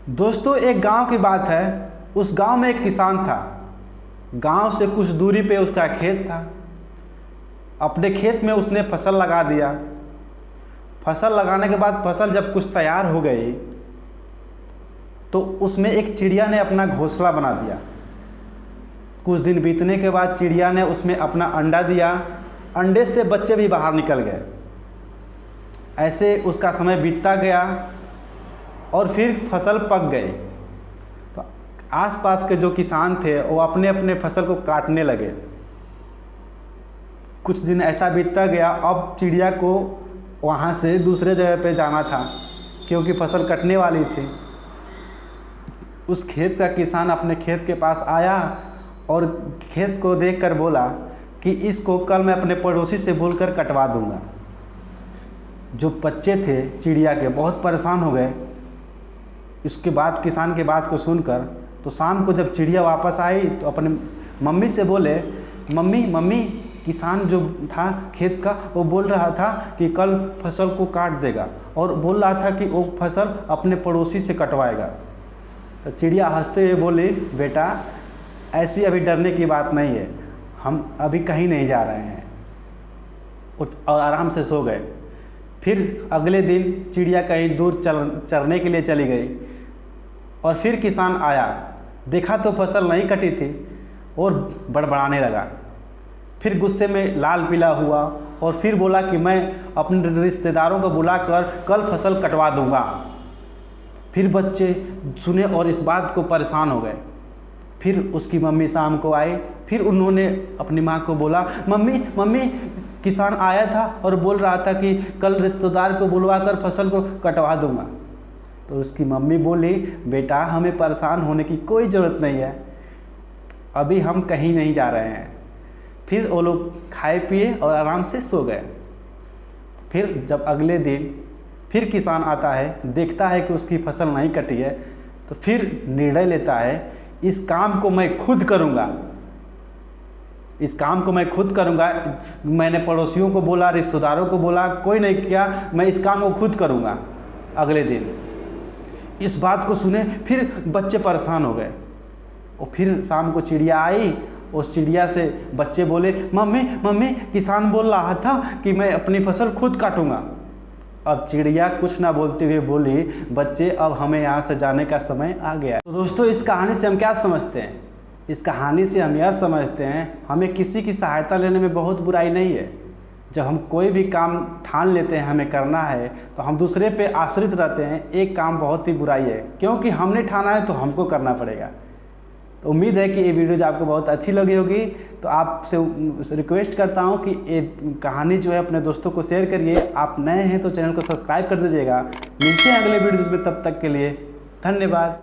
दोस्तों, एक गांव की बात है। उस गांव में एक किसान था। गांव से कुछ दूरी पे उसका खेत था। अपने खेत में उसने फसल लगा दिया। फसल लगाने के बाद फसल जब कुछ तैयार हो गई तो उसमें एक चिड़िया ने अपना घोंसला बना दिया। कुछ दिन बीतने के बाद चिड़िया ने उसमें अपना अंडा दिया। अंडे से बच्चे भी बाहर निकल गए। ऐसे उसका समय बीतता गया और फिर फसल पक गई। तो आसपास के जो किसान थे वो अपने अपने फसल को काटने लगे। कुछ दिन ऐसा बीतता गया। अब चिड़िया को वहाँ से दूसरे जगह पे जाना था क्योंकि फसल कटने वाली थी। उस खेत का किसान अपने खेत के पास आया और खेत को देखकर बोला कि इसको कल मैं अपने पड़ोसी से बोलकर कटवा दूंगा। जो बच्चे थे चिड़िया के बहुत परेशान हो गए। इसके बाद किसान के बात को सुनकर तो शाम को जब चिड़िया वापस आई तो अपने मम्मी से बोले, मम्मी मम्मी किसान जो था खेत का वो बोल रहा था कि कल फसल को काट देगा और बोल रहा था कि वो फसल अपने पड़ोसी से कटवाएगा। तो चिड़िया हंसते हुए बोली, बेटा ऐसी अभी डरने की बात नहीं है, हम अभी कहीं नहीं जा रहे हैं। और आराम से सो गए। फिर अगले दिन चिड़िया कहीं दूर चरने के लिए चली गई और फिर किसान आया, देखा तो फसल नहीं कटी थी और बड़बड़ाने लगा। फिर गुस्से में लाल पीला हुआ और फिर बोला कि मैं अपने रिश्तेदारों को बुलाकर कल फसल कटवा दूंगा। फिर बच्चे सुने और इस बात को परेशान हो गए। फिर उसकी मम्मी शाम को आई। फिर उन्होंने अपनी माँ को बोला, मम्मी मम्मी किसान आया था और बोल रहा था कि कल रिश्तेदार को बुलवाकर फसल को कटवा दूंगा। तो उसकी मम्मी बोली, बेटा हमें परेशान होने की कोई ज़रूरत नहीं है, अभी हम कहीं नहीं जा रहे हैं। फिर वो लोग खाए पिए और आराम से सो गए। फिर जब अगले दिन फिर किसान आता है, देखता है कि उसकी फसल नहीं कटी है, तो फिर निर्णय लेता है, इस काम को मैं खुद करूँगा, इस काम को मैं खुद करूँगा। मैंने पड़ोसियों को बोला, रिश्तेदारों को बोला, कोई नहीं किया, मैं इस काम को खुद करूँगा। अगले दिन इस बात को सुने फिर बच्चे परेशान हो गए। और फिर शाम को चिड़िया आई। उस चिड़िया से बच्चे बोले, मम्मी मम्मी किसान बोल रहा था कि मैं अपनी फसल खुद काटूँगा। अब चिड़िया कुछ ना बोलते हुए बोली, बच्चे अब हमें यहाँ से जाने का समय आ गया। तो दोस्तों, इस कहानी से हम क्या समझते हैं? इस कहानी से हम यह समझते हैं, हमें किसी की सहायता लेने में बहुत बुराई नहीं है। जब हम कोई भी काम ठान लेते हैं हमें करना है तो हम दूसरे पे आश्रित रहते हैं, एक काम बहुत ही बुराई है, क्योंकि हमने ठाना है तो हमको करना पड़ेगा। तो उम्मीद है कि ये वीडियोज आपको बहुत अच्छी लगी होगी। तो आपसे रिक्वेस्ट करता हूँ कि ये कहानी जो है अपने दोस्तों को शेयर करिए। आप नए हैं तो चैनल को सब्सक्राइब कर दीजिएगा। मिलते हैं अगले वीडियोज में, तब तक के लिए धन्यवाद।